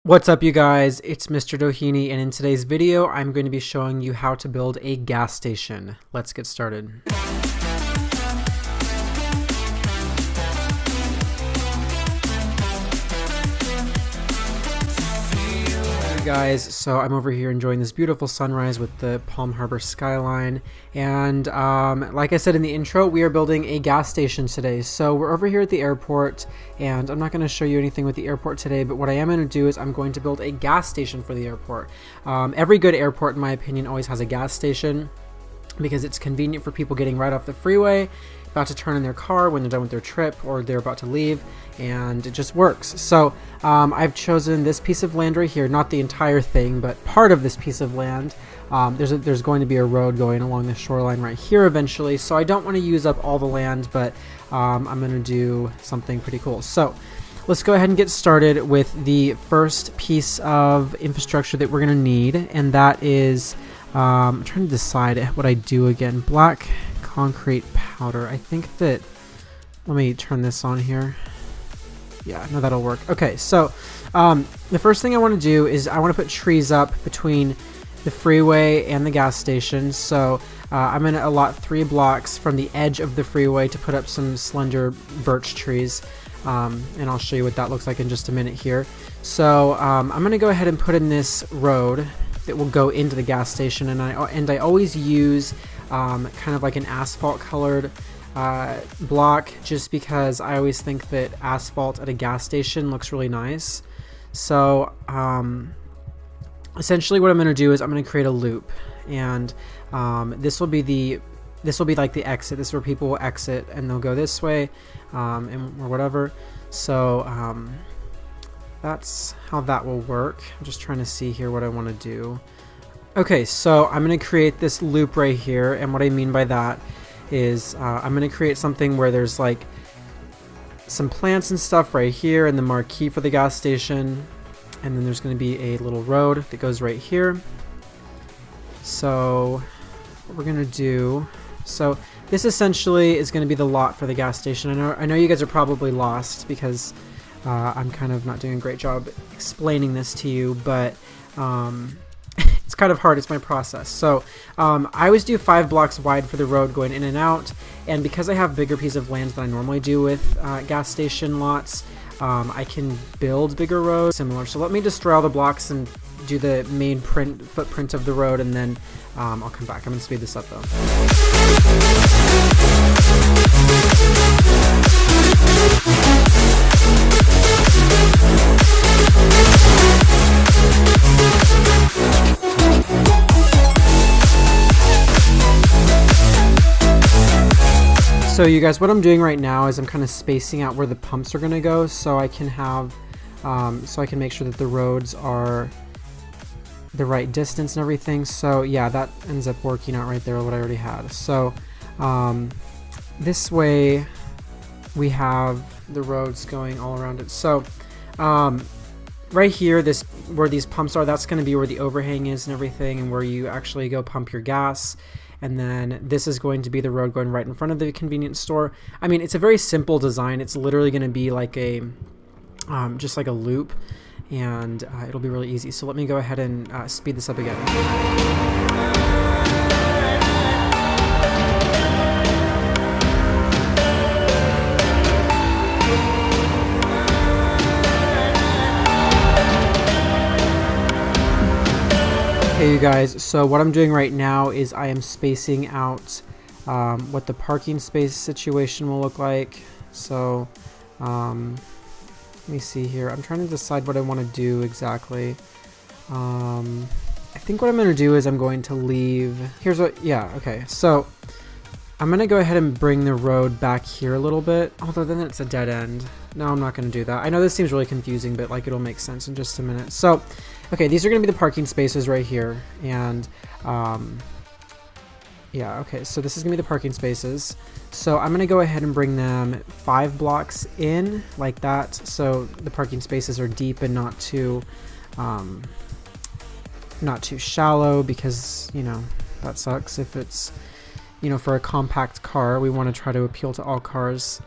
What's up, you guys? It's Mr. Doheny, and in today's video I'm going to be showing you how to build a gas station. Let's get started. Guys, so I'm over here enjoying this beautiful sunrise with the Palm Harbor skyline, and like I said in the intro, we are building a gas station today. So we're over here at the airport, and I'm not going to show you anything with the airport today, but what I am going to do is I'm going to build a gas station for the airport. Every good airport, in my opinion, always has a gas station because it's convenient for people getting right off the freeway, about to turn in their car when they're done with their trip or they're about to leave, and it just works. So I've chosen this piece of land right here, not the entire thing, but part of this piece of land. There's going to be a road going along the shoreline right here eventually, so I don't want to use up all the land, but I'm going to do something pretty cool. So let's go ahead and get started with the first piece of infrastructure that we're going to need, and that is I'm trying to decide what I do again. Black concrete powder. I think that, let me turn this on here. Yeah, no, that'll work. Okay, so the first thing I want to do is I want to put trees up between the freeway and the gas station. So I'm going to allot 3 blocks from the edge of the freeway to put up some slender birch trees. And I'll show you what that looks like in just a minute here. So I'm going to go ahead and put in this road that will go into the gas station, and I always use kind of like an asphalt colored block, just because I always think that asphalt at a gas station looks really nice. So essentially what I'm going to do is I'm going to create a loop, and this will be like the exit. This is where people will exit and they'll go this way or whatever. So that's how that will work. I'm just trying to see here what I want to do. Okay, so I'm going to create this loop right here, and what I mean by that is I'm going to create something where there's like some plants and stuff right here and the marquee for the gas station, and then there's going to be a little road that goes right here. So what we're going to do, so this essentially is going to be the lot for the gas station. I know you guys are probably lost because I'm kind of not doing a great job explaining this to you, but it's kind of hard. It's my process. So I always do 5 blocks wide for the road going in and out, and because I have bigger pieces of land than I normally do with gas station lots, I can build bigger roads similar. So let me destroy all the blocks and do the main footprint of the road, and then I'll come back. I'm going to speed this up though. So you guys, what I'm doing right now is I'm kind of spacing out where the pumps are going to go, so I can have, so I can make sure that the roads are the right distance and everything. So yeah, that ends up working out right there, what I already had. So this way we have the roads going all around it. So right here, where these pumps are, that's going to be where the overhang is and everything, and where you actually go pump your gas. And then this is going to be the road going right in front of the convenience store. I mean, it's a very simple design. It's literally going to be like a just like a loop, and it'll be really easy. So let me go ahead and speed this up again. Hey you guys, so what I'm doing right now is I am spacing out what the parking space situation will look like. So let me see here. I'm trying to decide what I want to do exactly. I think what I'm going to do is I'm going to leave, okay, so I'm going to go ahead and bring the road back here a little bit, although then it's a dead end. No, I'm not going to do that. I know this seems really confusing, but like it'll make sense in just a minute. So okay, these are going to be the parking spaces right here, and yeah, okay, so this is going to be the parking spaces. So I'm going to go ahead and bring them 5 blocks in like that, so the parking spaces are deep and not too shallow, because, you know, that sucks if it's, you know, for a compact car. We want to try to appeal to all cars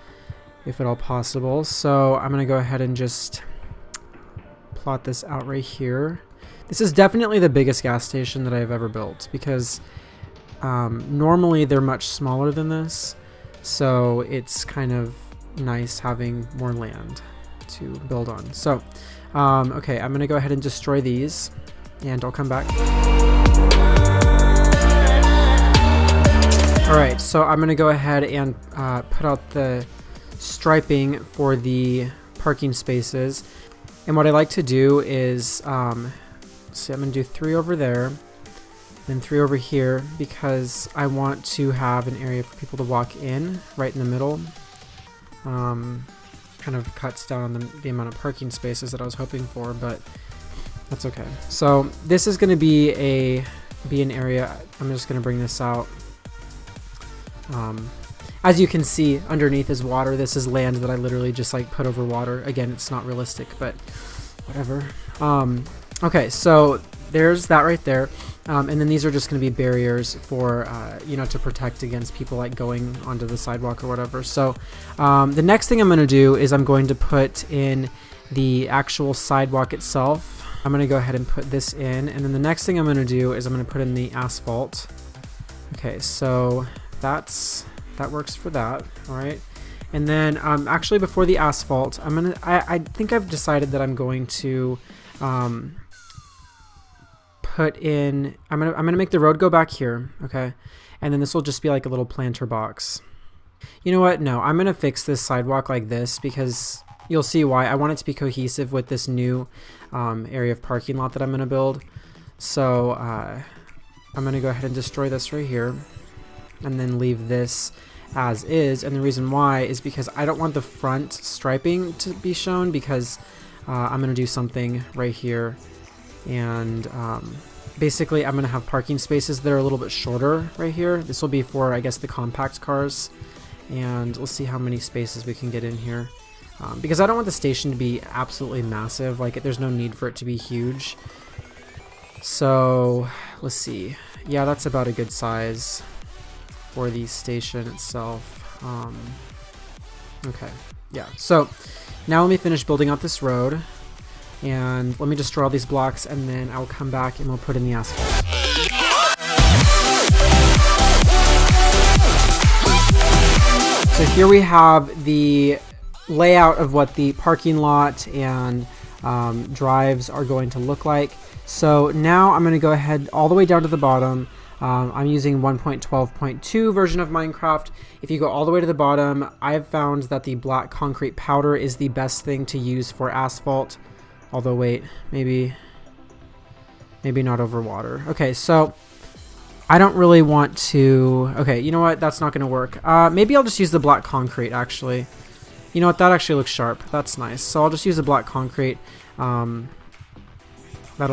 if at all possible. So I'm going to go ahead and just plot this out right here. This is definitely the biggest gas station that I've ever built because normally they're much smaller than this. So it's kind of nice having more land to build on. So, okay, I'm gonna go ahead and destroy these and I'll come back. All right, so I'm gonna go ahead and put out the striping for the parking spaces. And what I like to do is, see, I'm gonna do 3 over there, then 3 over here, because I want to have an area for people to walk in right in the middle. Kind of cuts down on the amount of parking spaces that I was hoping for, but that's okay. So this is gonna be an area. I'm just gonna bring this out. As you can see, underneath is water. This is land that I literally just like put over water. Again, it's not realistic, but whatever. Okay, so there's that right there. And then these are just going to be barriers for, you know, to protect against people like going onto the sidewalk or whatever. So the next thing I'm going to do is I'm going to put in the actual sidewalk itself. I'm going to go ahead and put this in. And then the next thing I'm going to do is I'm going to put in the asphalt. Okay, so that works for that. All right. And then actually before the asphalt, I think I've decided that I'm going to put in, I'm gonna make the road go back here, okay? And then this will just be like a little planter box. You know what? No, I'm gonna fix this sidewalk like this because you'll see why. I want it to be cohesive with this new area of parking lot that I'm gonna build. So I'm gonna go ahead and destroy this right here and then leave this as is. And the reason why is because I don't want the front striping to be shown because I'm gonna do something right here. And basically I'm going to have parking spaces that are a little bit shorter right here. This will be for, I guess, the compact cars. And let's see how many spaces we can get in here. Because I don't want the station to be absolutely massive. Like, there's no need for it to be huge. So, let's see. Yeah, that's about a good size for the station itself. Okay, yeah. So, now let me finish building out this road. And let me destroy all these blocks and then I'll come back and we'll put in the asphalt. So here we have the layout of what the parking lot and drives are going to look like. So now I'm going to go ahead all the way down to the bottom. I'm using 1.12.2 version of Minecraft. If you go all the way to the bottom, I've found that the black concrete powder is the best thing to use for asphalt. Although, wait, maybe not over water. Okay, so I don't really want to... Okay, you know what? That's not going to work. Maybe I'll just use the black concrete, actually. You know what? That actually looks sharp. That's nice. So I'll just use the black concrete. That'll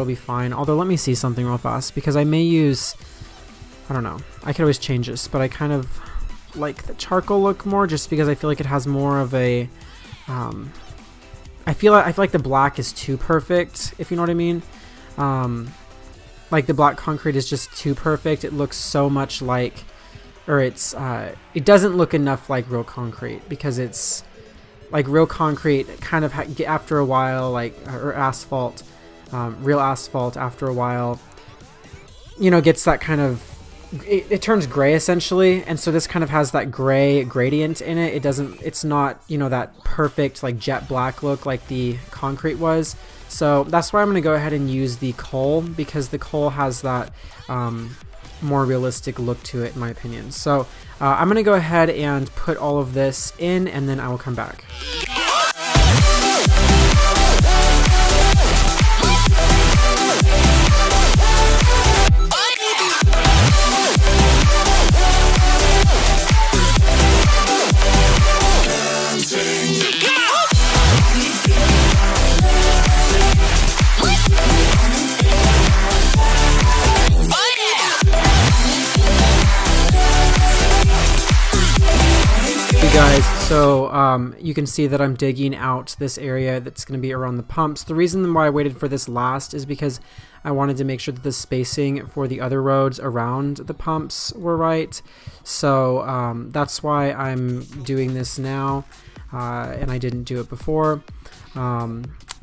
be fine. Although, let me see something real fast, because I may use... I don't know. I could always change this, but I kind of like the charcoal look more, just because I feel like it has more of a... I feel like the black is too perfect, if you know what I mean. Like the black concrete is just too perfect. It looks so much like, or it doesn't look enough like real concrete, because it's like real concrete kind of after a while, like, or asphalt, real asphalt after a while, you know, gets that kind of, it turns gray essentially, and so this kind of has that gray gradient in it. It's not, you know, that perfect like jet black look like the concrete was. So that's why I'm going to go ahead and use the coal, because the coal has that more realistic look to it, in my opinion. So I'm going to go ahead and put all of this in, and then I will come back. Guys, so you can see that I'm digging out this area that's going to be around the pumps. The reason why I waited for this last is because I wanted to make sure that the spacing for the other roads around the pumps were right. So that's why I'm doing this now, and I didn't do it before.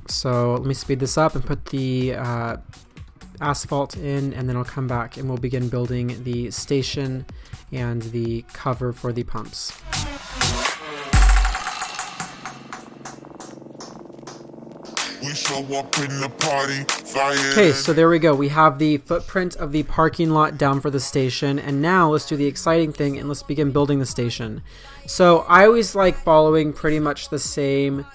So let me speed this up and put the asphalt in, and then I'll come back and we'll begin building the station and the cover for the pumps. We show up in the party, fire. Okay, so there we go. We have the footprint of the parking lot down for the station, and now let's do the exciting thing and let's begin building the station. So I always like following pretty much the same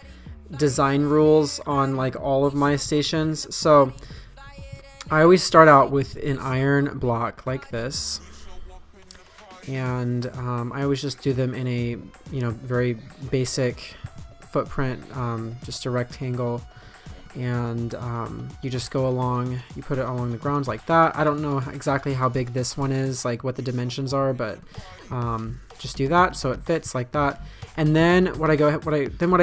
design rules on like all of my stations. So I always start out with an iron block like this, and I always just do them in a very basic footprint, just a rectangle. And you just go along, you put it along the ground like that. I don't know exactly how big this one is, like what the dimensions are, but just do that so it fits like that. And then what I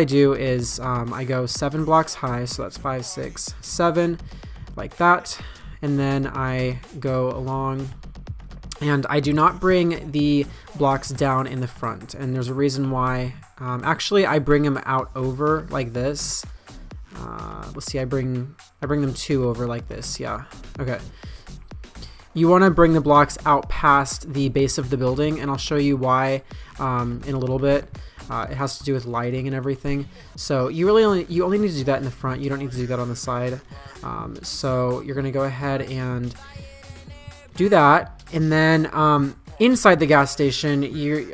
do is I go 7 blocks high, so that's 5, 6, 7, like that. And then I go along, and I do not bring the blocks down in the front, and there's a reason why. Actually, I bring them out over like this. Let's see, I bring them 2 over like this. Yeah, okay. You want to bring the blocks out past the base of the building, and I'll show you why in a little bit. It has to do with lighting and everything. So you only need to do that in the front. You don't need to do that on the side. So you're gonna go ahead and do that, and then inside the gas station,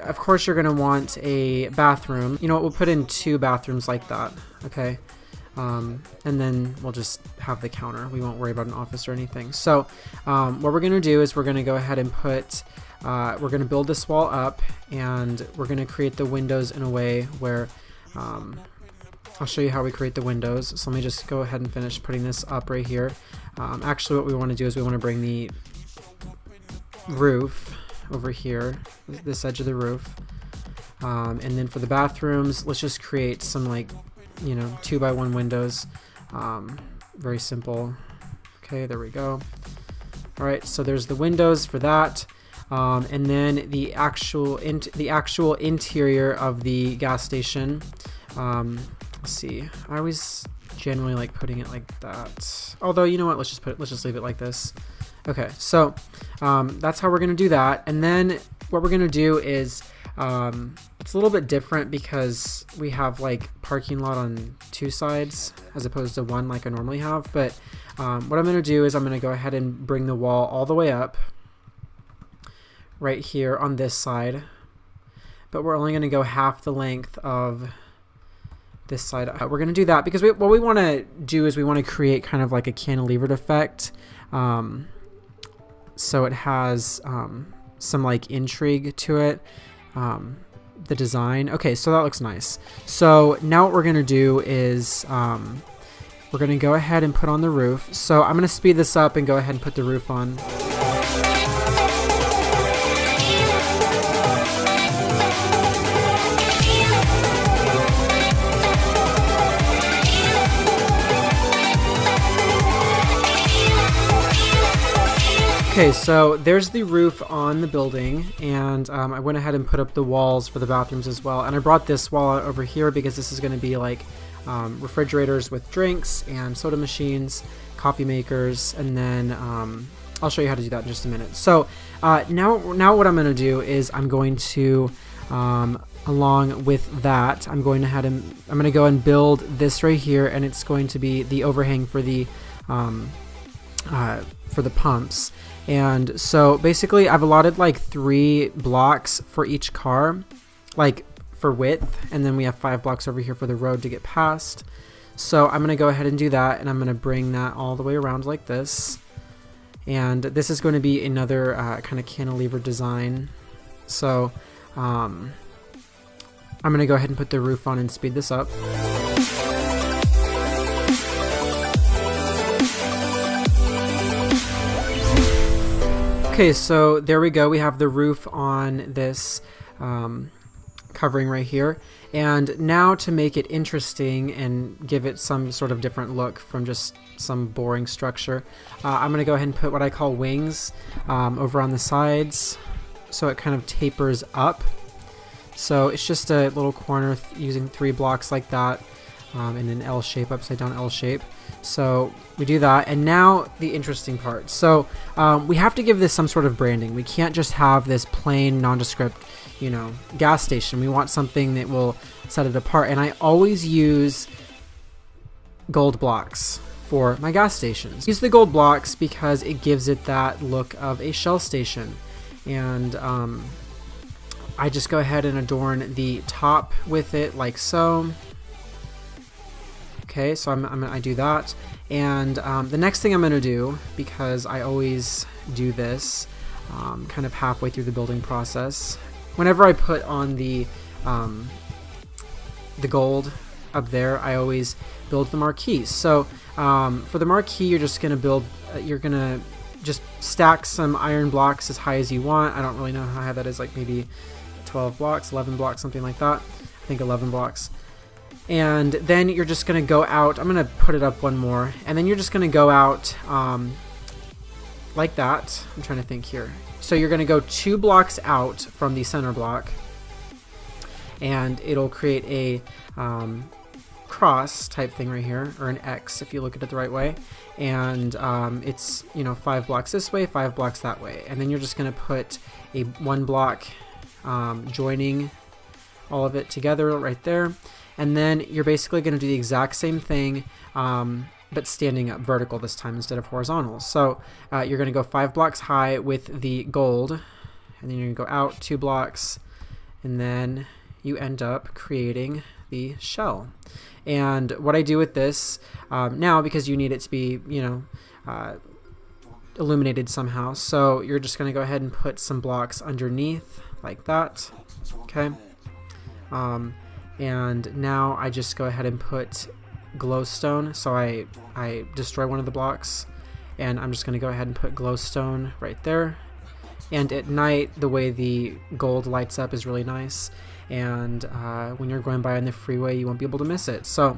of course you're gonna want a bathroom. You know what? We'll put in 2 bathrooms like that. Okay. And then we'll just have the counter. We won't worry about an office or anything. So what we're going to do is we're going to go ahead and we're going to build this wall up, and we're going to create the windows in a way where I'll show you how we create the windows. So let me just go ahead and finish putting this up right here. Actually, what we want to do is we want to bring the roof over here, this edge of the roof. And then for the bathrooms, let's just create some 2x1 windows. Very simple. Okay, there we go. All right, so there's the windows for that, and then the actual interior of the gas station. Let's see. I always generally like putting it like that. Although, you know what? Let's just leave it like this. Okay, so that's how we're gonna do that, and then what we're gonna do is it's a little bit different because we have like parking lot on 2 sides as opposed to 1 like I normally have. But what I'm going to do is I'm going to go ahead and bring the wall all the way up right here on this side. But we're only going to go half the length of this side. We're going to do that because what we want to do is we want to create kind of like a cantilevered effect. So it has some like intrigue to it. The design. Okay, so that looks nice. So now what we're going to do is we're going to go ahead and put on the roof. So I'm going to speed this up and go ahead and put the roof on. Okay, so there's the roof on the building, and I went ahead and put up the walls for the bathrooms as well. And I brought this wall out over here because this is going to be like refrigerators with drinks and soda machines, coffee makers, and then I'll show you how to do that in just a minute. So now what I'm going to do is I'm going to, along with that, I'm going to go and build this right here, and it's going to be the overhang for the pumps. And so basically I've allotted like 3 blocks for each car, like for width, and then we have 5 blocks over here for the road to get past. So I'm going to go ahead and do that, and I'm going to bring that all the way around like this. And this is going to be another kind of cantilever design. So I'm going to go ahead and put the roof on and speed this up. Okay, so there we go. We have the roof on this covering right here. And now to make it interesting and give it some sort of different look from just some boring structure, I'm going to go ahead and put what I call wings over on the sides, so it kind of tapers up. So it's just a little corner using 3 blocks like that. in an L shape, upside down L shape. So we do that, and now the interesting part. So we have to give this some sort of branding. We can't just have this plain nondescript, you know, gas station. We want something that will set it apart, and I always use gold blocks for my gas stations. Use the gold blocks because it gives it that look of a Shell station, and I just go ahead and adorn the top with it like so. Okay, so I do that, and the next thing I'm going to do, because I always do this kind of halfway through the building process, whenever I put on the gold up there, I always build the marquees. So for the marquee, you're just going to build, you're going to just stack some iron blocks as high as you want. I don't really know how high that is, like maybe 12 blocks, 11 blocks, something like that. I think 11 blocks. And then you're just going to go out. I'm going to put it up one more. And then you're just going to go out like that. I'm trying to think here. So you're going to go 2 blocks out from the center block. And it'll create a cross type thing right here, or an X if you look at it the right way. And it's, you know, 5 blocks this way, 5 blocks that way. And then you're just going to put a 1 block joining all of it together right there. And then you're basically going to do the exact same thing, but standing up vertical this time instead of horizontal. So you're going to go 5 blocks high with the gold, and then you're going to go out 2 blocks, and then you end up creating the shell. And what I do with this now, because you need it to be, you know, illuminated somehow, so you're just going to go ahead and put some blocks underneath like that. Okay. And now I just go ahead and put glowstone. So I destroy one of the blocks, and I'm just going to go ahead and put glowstone right there. And at night, the way the gold lights up is really nice, and when you're going by on the freeway, you won't be able to miss it. So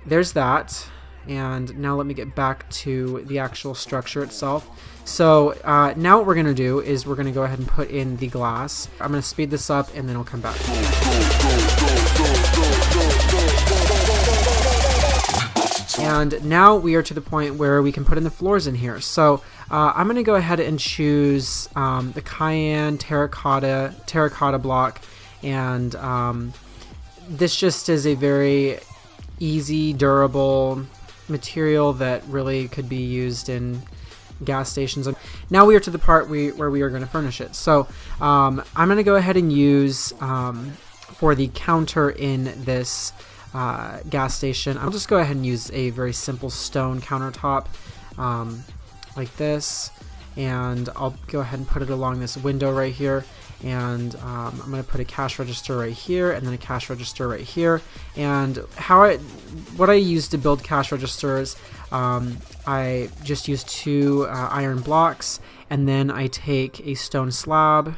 there's that. And now let me get back to the actual structure itself. So now what we're going to do is we're going to go ahead and put in the glass. I'm going to speed this up, and then I'll come back. And now we are to the point where we can put in the floors in here. So I'm going to go ahead and choose the cayenne terracotta block, and this just is a very easy, durable material that really could be used in gas stations. And now we are to the part where we are going to furnish it. So I'm going to go ahead and use for the counter in this gas station, I'll just go ahead and use a very simple stone countertop like this, and I'll go ahead and put it along this window right here. And I'm going to put a cash register right here, and then a cash register right here. And what I use to build cash registers, I just use 2 iron blocks, and then I take a stone slab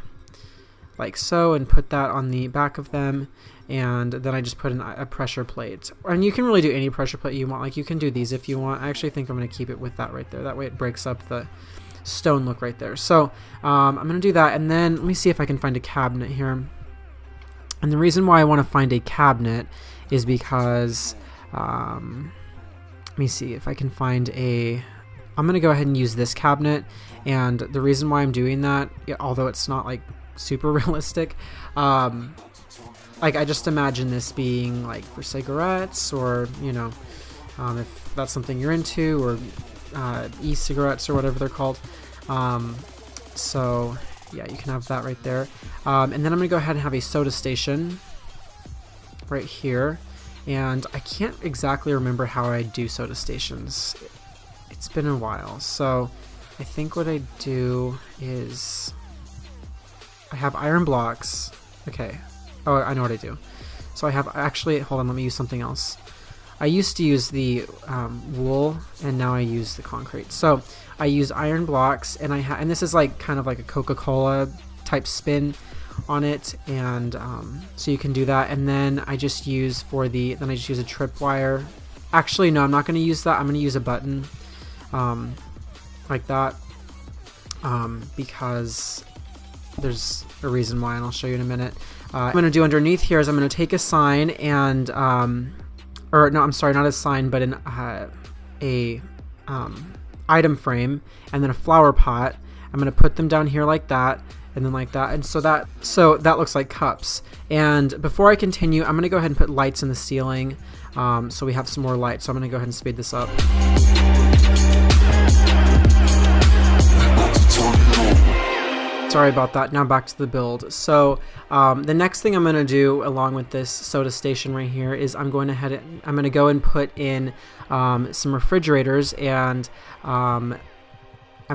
like so and put that on the back of them, and then I just put a pressure plate. And you can really do any pressure plate you want. Like, you can do these if you want. I actually think I'm going to keep it with that right there. That way it breaks up the stone look right there. So I'm going to do that, and then let me see if I can find a cabinet here. And the reason why I want to find a cabinet is because let me see if I can find I'm going to go ahead and use this cabinet. And the reason why I'm doing that, although it's not like super realistic, like I just imagine this being like for cigarettes, or, you know, if that's something you're into, or e-cigarettes or whatever they're called. So yeah, you can have that right there. And then I'm gonna go ahead and have a soda station right here, and I can't exactly remember how I do soda stations. It's been a while, so I think what I do is I have iron blocks. Okay. Oh, I know what I do. So I have, actually, hold on, let me use something else. I used to use the wool, and now I use the concrete. So I use iron blocks, and and this is like kind of like a Coca-Cola type spin on it, and so you can do that. And then I just use a tripwire. Actually, no, I'm not going to use that. I'm going to use a button like that, because there's a reason why, and I'll show you in a minute. What I'm going to do underneath here is I'm going to take a sign, and or no, I'm sorry, not a sign, but an a item frame, and then a flower pot. I'm going to put them down here like that, and then like that, and so that looks like cups. And before I continue, I'm going to go ahead and put lights in the ceiling, so we have some more light. So I'm going to go ahead and speed this up. Sorry about that. Now back to the build. So the next thing I'm going to do along with this soda station right here is I'm going to go and put in some refrigerators, and I'm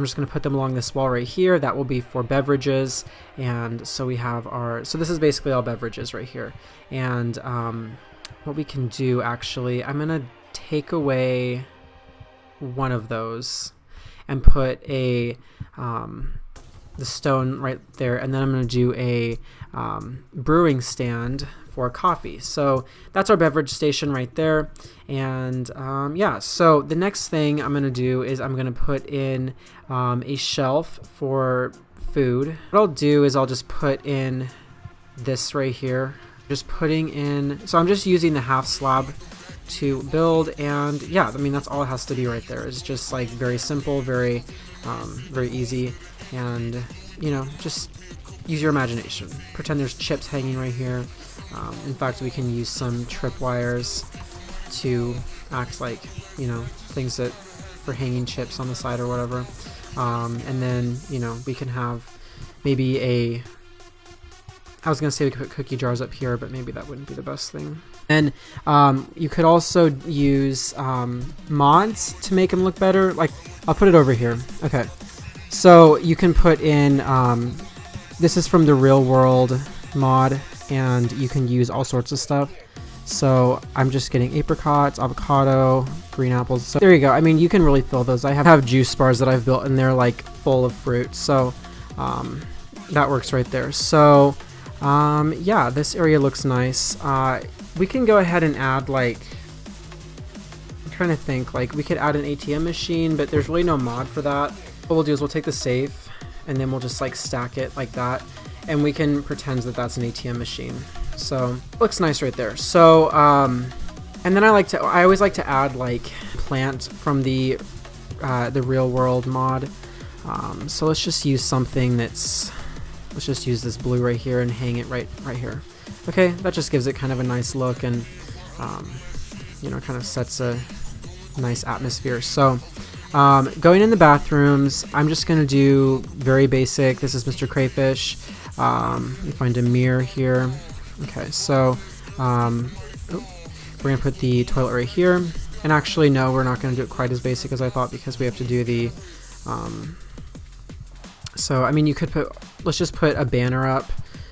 just going to put them along this wall right here. That will be for beverages. And so we have so this is basically all beverages right here. And what we can do, actually, I'm going to take away one of those and put the stone right there, and then I'm going to do a brewing stand for coffee. So that's our beverage station right there. And yeah, so the next thing I'm going to do is I'm going to put in a shelf for food. What I'll do is I'll just put in this right here, just putting in, so I'm just using the half slab to build. And yeah, I mean, that's all it has to be right there. It's just like very simple, very easy. And you know, just use your imagination. Pretend there's chips hanging right here. In fact, we can use some tripwires to act like, you know, things that for hanging chips on the side or whatever. And then, you know, we can have maybe I was gonna say we could put cookie jars up here, but maybe that wouldn't be the best thing. And you could also use mods to make them look better. Like, I'll put it over here. Okay. So you can put in, this is from the Real World mod, and you can use all sorts of stuff. So I'm just getting apricots, avocado, green apples. So there you go. I mean, you can really fill those. I have juice bars that I've built, and they're like full of fruit. So that works right there. So yeah, this area looks nice. We can go ahead and add, like, I'm trying to think, like, we could add an ATM machine, but there's really no mod for that. What we'll do is we'll take the safe, and then we'll just like stack it like that, and we can pretend that that's an ATM machine. So looks nice right there. So and then I always like to add like plant from the Real World mod. So let's just use something let's just use this blue right here and hang it right here. Okay, that just gives it kind of a nice look, and you know, kind of sets a nice atmosphere. So going in the bathrooms, I'm just going to do very basic. This is Mr. Crayfish. Let me find a mirror here. Okay, so we're going to put the toilet right here. And actually, no, we're not going to do it quite as basic as I thought, because we have to do the... so, I mean, you could let's just put a banner up,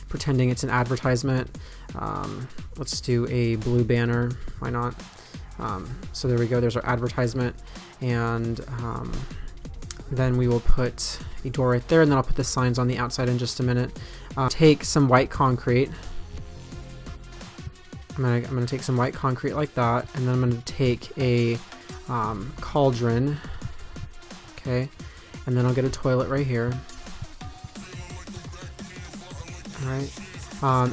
pretending it's an advertisement. Let's do a blue banner. Why not? So there we go. There's our advertisement. And then we will put a door right there, and then I'll put the signs on the outside in just a minute. Take some white concrete. I'm gonna take some white concrete like that, and then I'm gonna take a cauldron. Okay, and then I'll get a toilet right here. All right,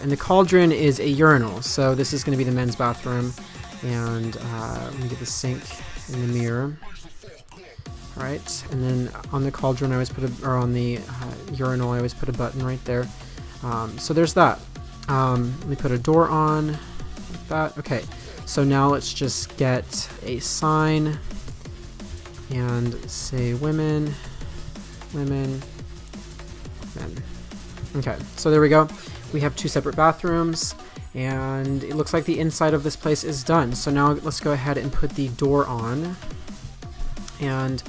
and the cauldron is a urinal, so this is gonna be the men's bathroom. And let me get the sink in the mirror. All right, and then on the cauldron, I always put on the urinal, I always put a button right there. So there's that. Let me put a door on like that. Okay, so now let's just get a sign and say women, men. Okay, so there we go. We have 2 separate bathrooms, and it looks like the inside of this place is done. So now let's go ahead and put the door on. And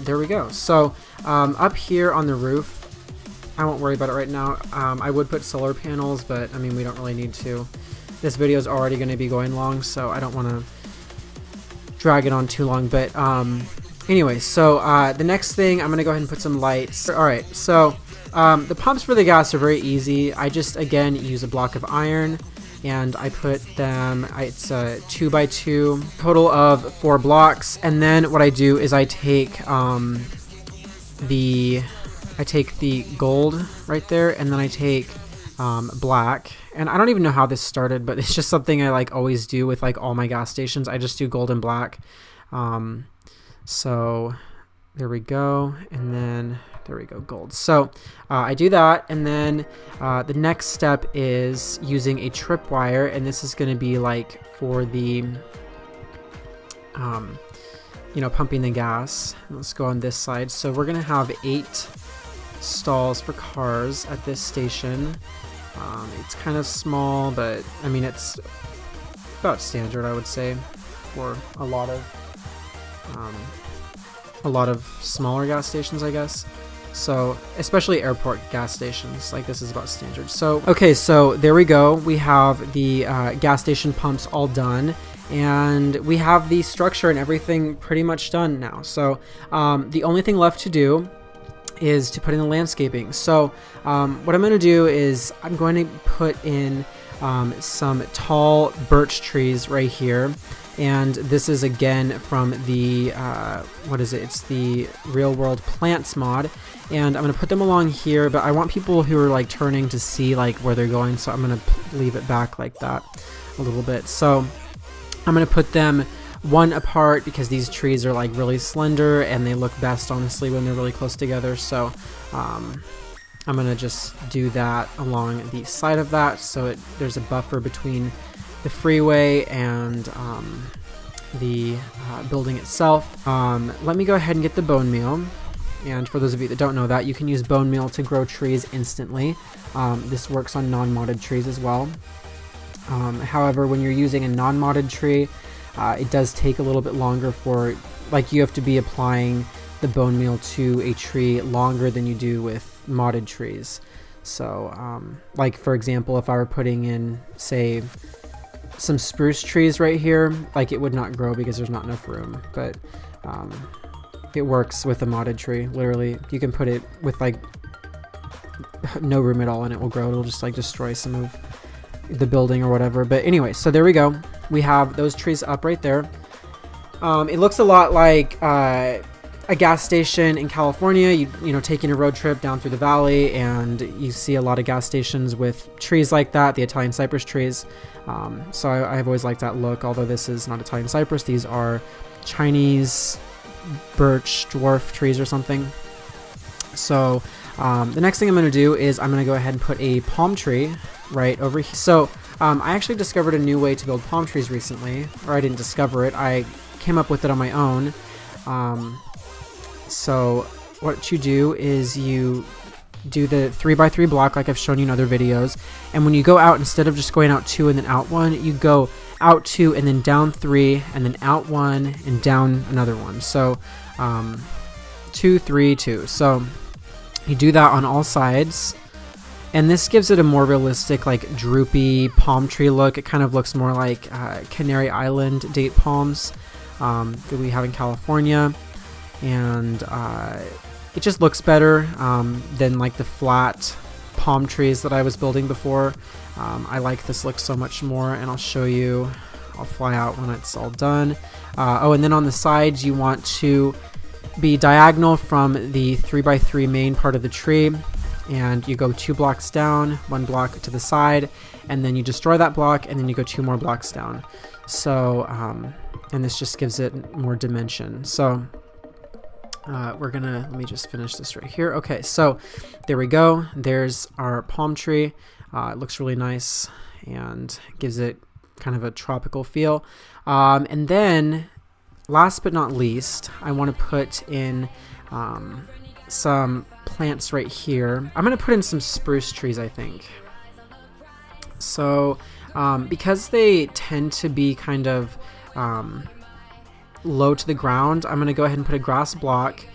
there we go. So up here on the roof, I won't worry about it right now. I would put solar panels, but I mean, we don't really need to. This video is already going to be going long, so I don't want to drag it on too long. But anyway, so the next thing, I'm going to go ahead and put some lights. All right, so the pumps for the gas are very easy. I just, again, use a block of iron, and I put them, it's a 2x2, total of 4 blocks. And then what I do is I take the gold right there, and then I take black. And I don't even know how this started, but it's just something I like always do with like all my gas stations. I just do gold and black. So there we go. And then there we go, gold. So I do that, and then the next step is using a tripwire, and this is going to be like for the pumping the gas. Let's go on this side. So we're going to have 8 stalls for cars at this station. It's kind of small, but I mean it's about standard, I would say, for a lot of smaller gas stations, I guess. So especially airport gas stations, like this is about standard. So okay, so there we go. We have the gas station pumps all done, and we have the structure and everything pretty much done now. So the only thing left to do is to put in the landscaping. So what I'm going to do is I'm going to put in some tall birch trees right here. And this is again from the, what is it? It's the Real World Plants mod. And I'm going to put them along here, but I want people who are like turning to see like where they're going. So I'm going to leave it back like that a little bit. So I'm going to put them one apart because these trees are like really slender and they look best honestly when they're really close together. So I'm going to just do that along the side of that. So there's a buffer between the freeway and the building itself. Let me go ahead and get the bone meal. And for those of you that don't know that, you can use bone meal to grow trees instantly. This works on non-modded trees as well. However, when you're using a non-modded tree, it does take a little bit longer for, like, you have to be applying the bone meal to a tree longer than you do with modded trees. So, like for example, if I were putting in, say, some spruce trees right here, like it would not grow because there's not enough room. But it works with a modded tree. Literally, you can put it with like no room at all and it will grow. It'll just like destroy some of the building or whatever. But anyway, so there we go. We have those trees up right there. It looks a lot like a gas station in California. You know, taking a road trip down through the valley, and you see a lot of gas stations with trees like that, the Italian cypress trees. So I've always liked that look, although this is not Italian cypress. These are Chinese birch dwarf trees or something. So the next thing I'm going to do is I'm going to go ahead and put a palm tree right over here. So I actually discovered a new way to build palm trees recently, or I didn't discover it. I came up with it on my own. So what you do is you do the 3x3 block like I've shown you in other videos, and when you go out, instead of just going out 2 and then out 1, you go out 2 and then down 3 and then out 1 and down another 1. So 2 3 2. So you do that on all sides, and this gives it a more realistic, like, droopy palm tree look. It kind of looks more like Canary Island date palms that we have in California, and it just looks better than like the flat palm trees that I was building before. I like this look so much more, and I'll show you. I'll fly out when it's all done. Oh, and then on the sides you want to be diagonal from the 3x3 main part of the tree, and you go 2 blocks down, 1 block to the side, and then you destroy that block, and then you go 2 more blocks down. So and this just gives it more dimension. So let me just finish this right here. Okay, so there we go. There's our palm tree. It looks really nice and gives it kind of a tropical feel. And then last but not least, I want to put in some plants right here. I'm going to put in some spruce trees, I think. So because they tend to be kind of low to the ground, I'm going to go ahead and put a grass block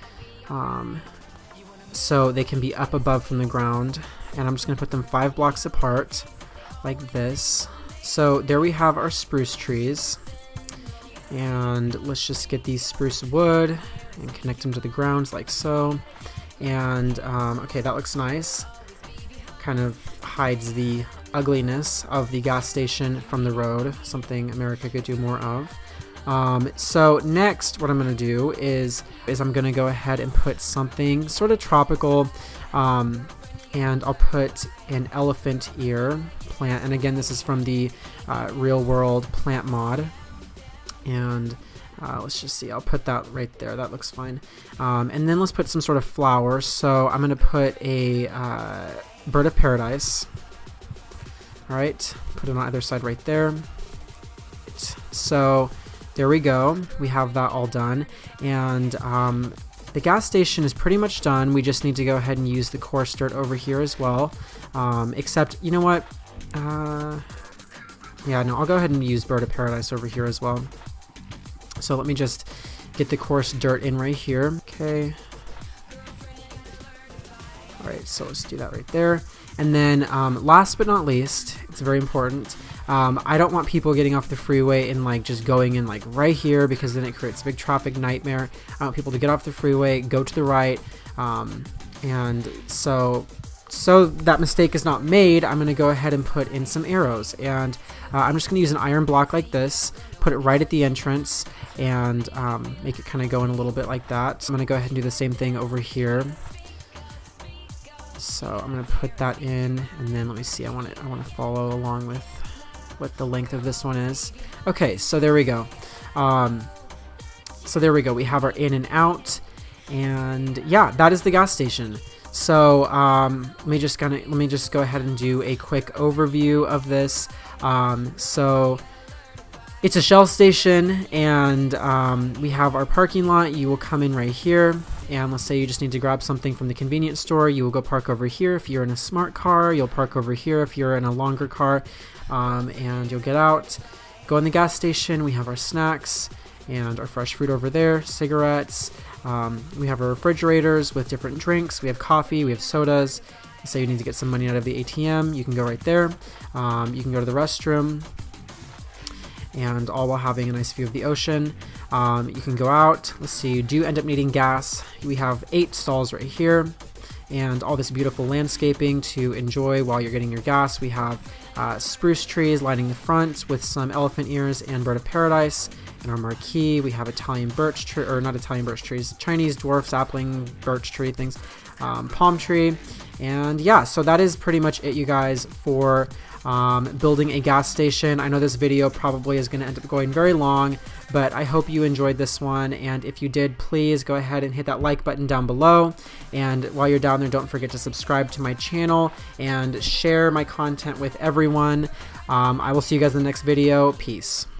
so they can be up above from the ground, and I'm just going to put them 5 blocks apart like this. So there we have our spruce trees, and let's just get these spruce wood and connect them to the ground like so. And okay, that looks nice. Kind of hides the ugliness of the gas station from the road, something America could do more of. So next, what I'm going to do is I'm going to go ahead and put something sort of tropical. and I'll put an elephant ear plant. And again, this is from the real world plant mod. And let's just see, I'll put that right there. That looks fine. And then let's put some sort of flower. So I'm going to put a bird of paradise. All right, put it on either side right there. So there we go. We have that all done. And the gas station is pretty much done. We just need to go ahead and use the coarse dirt over here as well. Except, you know what? Yeah, no, I'll go ahead and use bird of paradise over here as well. So let me just get the coarse dirt in right here. Okay. All right, so let's do that right there. And then last but not least, it's very important. I don't want people getting off the freeway and like just going in like right here, because then it creates a big traffic nightmare. I want people to get off the freeway, go to the right, and so that mistake is not made, I'm going to go ahead and put in some arrows. And I'm just going to use an iron block like this, put it right at the entrance, and make it kind of go in a little bit like that. So I'm going to go ahead and do the same thing over here. So I'm going to put that in, and then let me see, I want to follow along with what the length of this one is. Okay, so there we go. We have our in and out, and yeah, that is the gas station. So let me just go ahead and do a quick overview of this. So it's a Shell station, and we have our parking lot. You will come in right here, and let's say you just need to grab something from the convenience store. You will go park over here. If you're in a smart car, you'll park over here. If you're in a longer car, and you'll get out, go in the gas station. We have our snacks and our fresh fruit over there, cigarettes. We have our refrigerators with different drinks. We have coffee, we have sodas. Say you need to get some money out of the ATM, you can go right there. You can go to the restroom, and all while having a nice view of the ocean. You can go out. Let's see, you do end up needing gas. We have 8 stalls right here, and all this beautiful landscaping to enjoy while you're getting your gas. We have spruce trees lining the front with some elephant ears and bird of paradise. In our marquee, we have Italian birch tree, or not Italian birch trees, Chinese dwarf sapling birch tree things, palm tree. And yeah, so that is pretty much it, you guys, for building a gas station. I know this video probably is going to end up going very long, but I hope you enjoyed this one. And if you did, please go ahead and hit that like button down below. And while you're down there, don't forget to subscribe to my channel and share my content with everyone. I will see you guys in the next video. Peace.